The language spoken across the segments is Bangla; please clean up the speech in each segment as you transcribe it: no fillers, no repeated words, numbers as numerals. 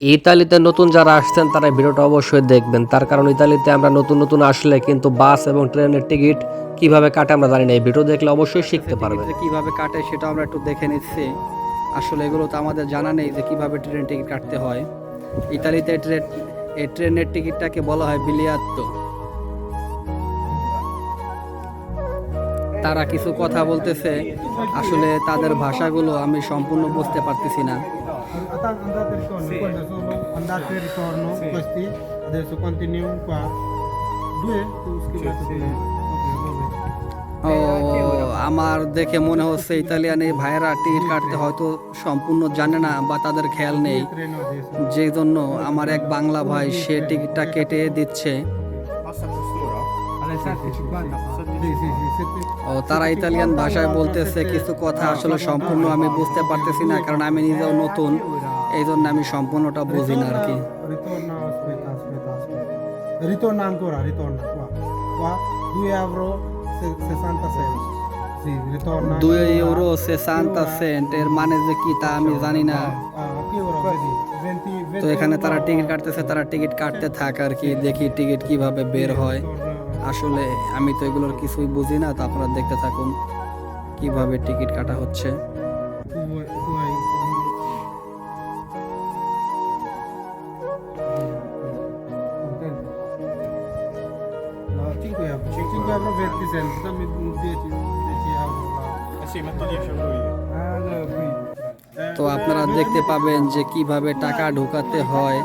ইতালিতে নতুন যারা আসছেন তারা ভিডিওটা অবশ্যই দেখবেন। তার কারণ ইতালিতে আমরা নতুন আসলে কিন্তু বাস এবং ট্রেনের টিকিট কিভাবে কাটে আমরা জানি না। এই ভিডিও দেখলে অবশ্যই শিখতে পারবেন। কিভাবে কাটে সেটা আমরা একটু দেখে নিচ্ছি। আসলে এগুলো তো আমাদের জানা নেই যে কিভাবে ট্রেনের টিকিট কাটতে হয়। ইতালিতে এই ট্রেনের টিকিটটাকে বলা হয় বিলিয়াত্তো। তারা কিছু কথা বলতেছে, আসলে তাদের ভাষাগুলো আমি সম্পূর্ণ বুঝতে পারতেছি না। Andate e ritorno questi adesso continui qua 2 tu scrivete ও, আমার দেখে মনে হচ্ছে ইতালিয়ান এই ভাইয়েরা টিকিট কাটতে হয়তো সম্পূর্ণ জানে না বা তাদের খেয়াল নেই, যে জন্য আমার এক বাংলা ভাই সে টিকিটটা কেটে দিচ্ছে। ও, তারা ইতালিয়ান ভাষায় বলতেছে কিছু কথা, আসলে সম্পূর্ণ আমি বুঝতে পারতেছি না, কারণ আমি নিজেও নতুন, এই জন্য আমি সম্পূর্ণটা বুঝি না আর কি। ritorna ritorna ancora ritorna qua 2 euro 60 centi sì ritorna 2 euro 60 Saint এর মানে যে কি তা আমি জানি না। che ora vedi 20 তো এখানে তারা টিকিট কাটতেছে, তারা টিকিট কাটতে থাক আর কি, দেখি টিকিট কিভাবে বের হয়। আসলে আমি তো এগুলোর কিছুই বুঝি না, তো আপনারা দেখতে থাকুন কিভাবে টিকিট কাটা হচ্ছে। tu hai no 5 euro 5 euro 20 centi dammi 10 euro Sì, metto 10 euro io. qui তো আপনারা দেখতে পাবেন যে কিভাবে টাকা ঢোকাতে হয়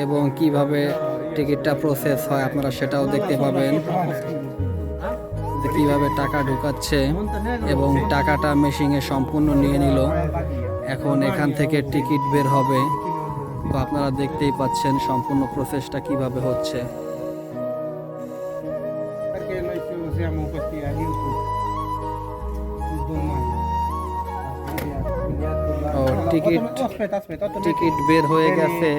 এবং কিভাবে টিকিটটা প্রসেস হয়, আপনারা সেটাও দেখতে পাবেন যে কিভাবে টাকা ঢোকাচ্ছে এবং টাকাটা মেশিনে সম্পূর্ণ নিয়ে নিল। এখন এখান থেকে টিকিট বের হবে, তো আপনারা দেখতেই পাচ্ছেন সম্পূর্ণ প্রসেসটা কিভাবে হচ্ছে। perché noi usiamo questi aiuti domani ও, টিকিট aspetta টিকিট বের হয়ে গেছে।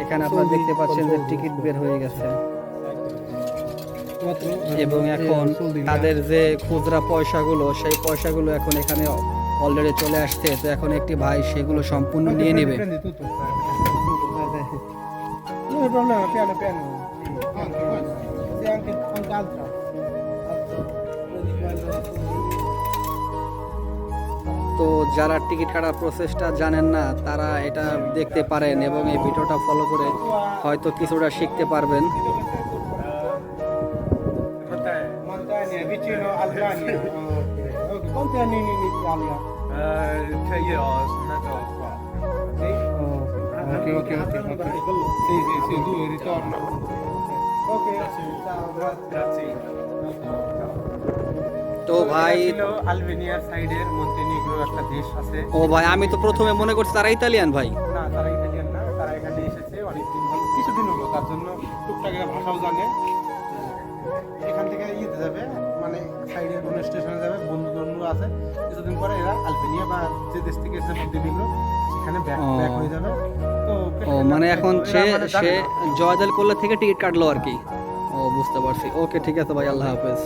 এখানে আপনারা দেখতে পাচ্ছেন যে টিকিট বের হয়ে গেছে এবং এখন তাদের যে খুচরা পয়সাগুলো, সেই পয়সাগুলো এখন এখানে অলরেডি চলে আসছে। তো এখন একটি ভাই সেগুলো সম্পূর্ণ নিয়ে নেবে। prendi tutto non è problema piano piano sì anche altra তো যারা টিকিট কাটার প্রসেসটা জানেন না তারা এটা দেখতে পারেন এবং এই ভিডিওটা ফলো করে হয়তো কিছুটা শিখতে পারবেন। Montagna vicino al Grania ok quanti anni in Italia 3 io sono nato qua. sì ok sì due ritorno ok ciao Grazie. তো ভাই, আলবেনিয়ার সাইডের মন্টেনিগ্রো একটা দেশ আছে। ও ভাই, আমি তো প্রথমে মনে করছি তারা ইতালিয়ান ভাই। না তারা ইতালিয়ান না, তারা এখানে এসেছে অনেকদিন হলো, কিছুদিন হলো, তার জন্য টুকটাক এরা ভাষাও জানে। এখান থেকে ইয়েতে যাবে, মানে সাইডের কোনো স্টেশনে যাবে, বন্ধু বন্ধু আছে, কিছুদিন পরে এরা আলবেনিয়া বা যে দেশ থেকে এসেছে মন্টেনিগ্রো সেখানে ব্যাক হয়ে যাবে। তো ও, মানে এখন সে জয়দেল কোল্লা থেকে টিকিট কাটলো আর কি। ও, বুঝতে পারছি। ওকে, ঠিক আছে ভাই, আল্লাহ হাফেজ।